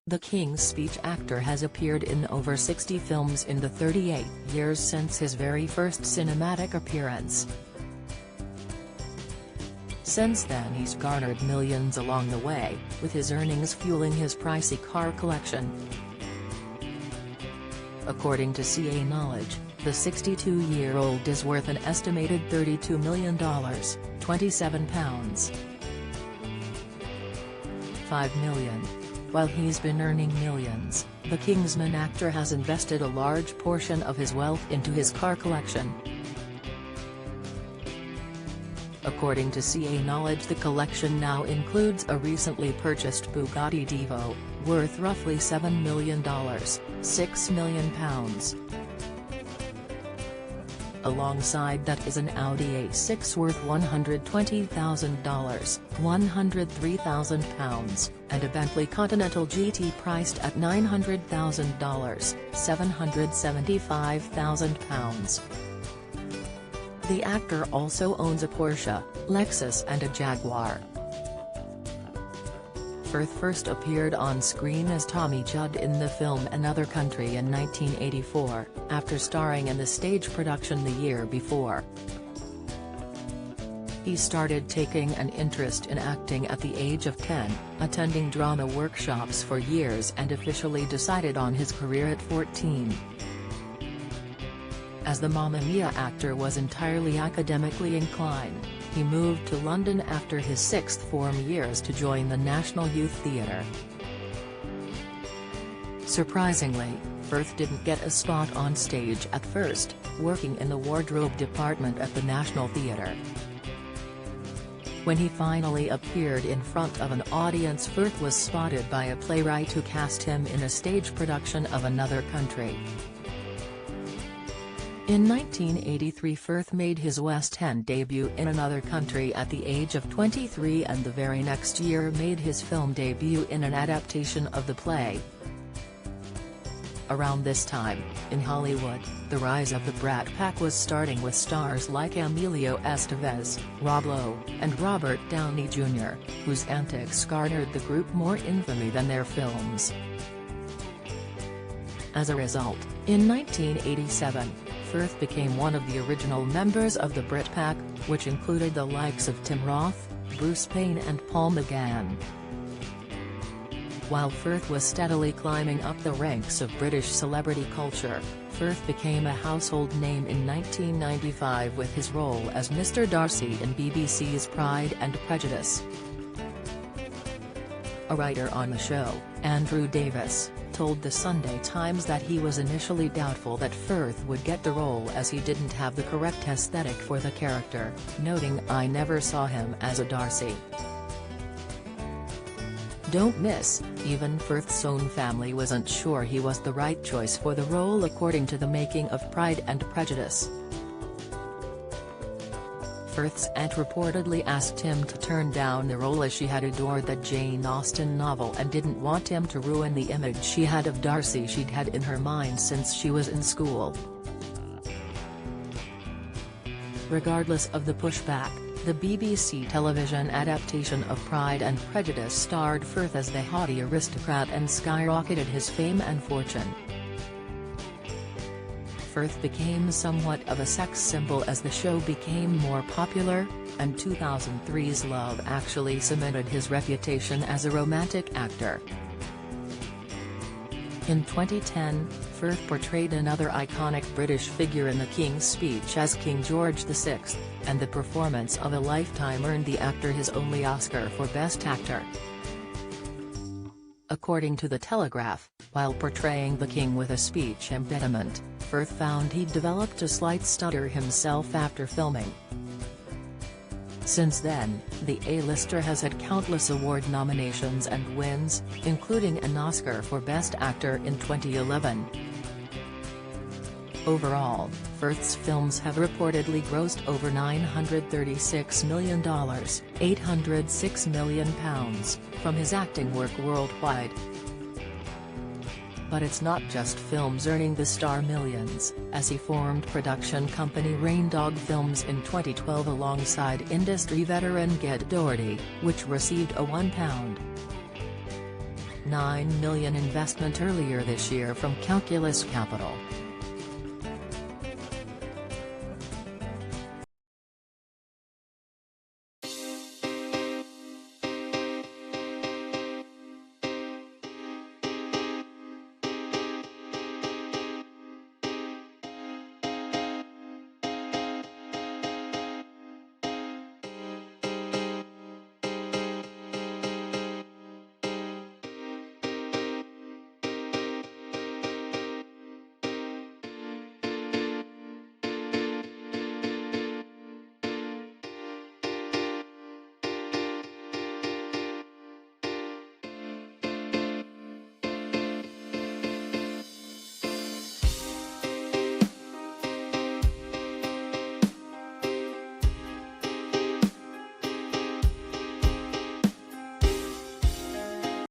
The King's Speech actor has appeared in over 60 films in the 38 years since his very first cinematic appearance. Since then he's garnered millions along the way, with his earnings fueling his pricey car collection. According to CA Knowledge, the 62-year-old is worth an estimated $32 million, £27. 5 million. While he's been earning millions, the Kingsman actor has invested a large portion of his wealth into his car collection. According to CA Knowledge, the collection now includes a recently purchased Bugatti Divo, worth roughly $7 million, £6 million. Alongside that is an Audi A6 worth $120,000, £103,000, and a Bentley Continental GT priced at $900,000, £775,000. The actor also owns a Porsche, Lexus and a Jaguar. Firth first appeared on screen as Tommy Judd in the film Another Country in 1984, after starring in the stage production the year before. He started taking an interest in acting at the age of 10, attending drama workshops for years, and officially decided on his career at 14. As the Mamma Mia actor was entirely academically inclined, he moved to London after his sixth form years to join the National Youth Theatre. Surprisingly, Firth didn't get a spot on stage at first, working in the wardrobe department at the National Theatre. When he finally appeared in front of an audience, Firth was spotted by a playwright who cast him in a stage production of Another Country. In 1983, Firth made his West End debut in Another Country at the age of 23, and the very next year made his film debut in an adaptation of the play. Around this time, in Hollywood, the rise of the Brat Pack was starting, with stars like Emilio Estevez, Rob Lowe, and Robert Downey Jr., whose antics garnered the group more infamy than their films. As a result, in 1987, Firth became one of the original members of the Brit Pack, which included the likes of Tim Roth, Bruce Payne and Paul McGann. While Firth was steadily climbing up the ranks of British celebrity culture, Firth became a household name in 1995 with his role as Mr. Darcy in BBC's Pride and Prejudice. A writer on the show, Andrew Davis, told the Sunday Times that he was initially doubtful that Firth would get the role as he didn't have the correct aesthetic for the character, noting, "I never saw him as a Darcy." Don't miss, even Firth's own family wasn't sure he was the right choice for the role, according to the making of Pride and Prejudice. Firth's aunt reportedly asked him to turn down the role as she had adored the Jane Austen novel and didn't want him to ruin the image she had of Darcy she'd had in her mind since she was in school. Regardless of the pushback, the BBC television adaptation of Pride and Prejudice starred Firth as the haughty aristocrat and skyrocketed his fame and fortune. Firth became somewhat of a sex symbol as the show became more popular, and 2003's Love Actually cemented his reputation as a romantic actor. In 2010, Firth portrayed another iconic British figure in The King's Speech as King George VI, and the performance of a lifetime earned the actor his only Oscar for Best Actor. According to The Telegraph, while portraying the king with a speech impediment, Firth found he'd developed a slight stutter himself after filming. Since then, the A-lister has had countless award nominations and wins, including an Oscar for Best Actor in 2011. Overall, Firth's films have reportedly grossed over $936 million, £806 million, from his acting work worldwide. But it's not just films earning the star millions, as he formed production company Raindog Films in 2012 alongside industry veteran Ged Doherty, which received a £1 $1.9 million investment earlier this year from Calculus Capital.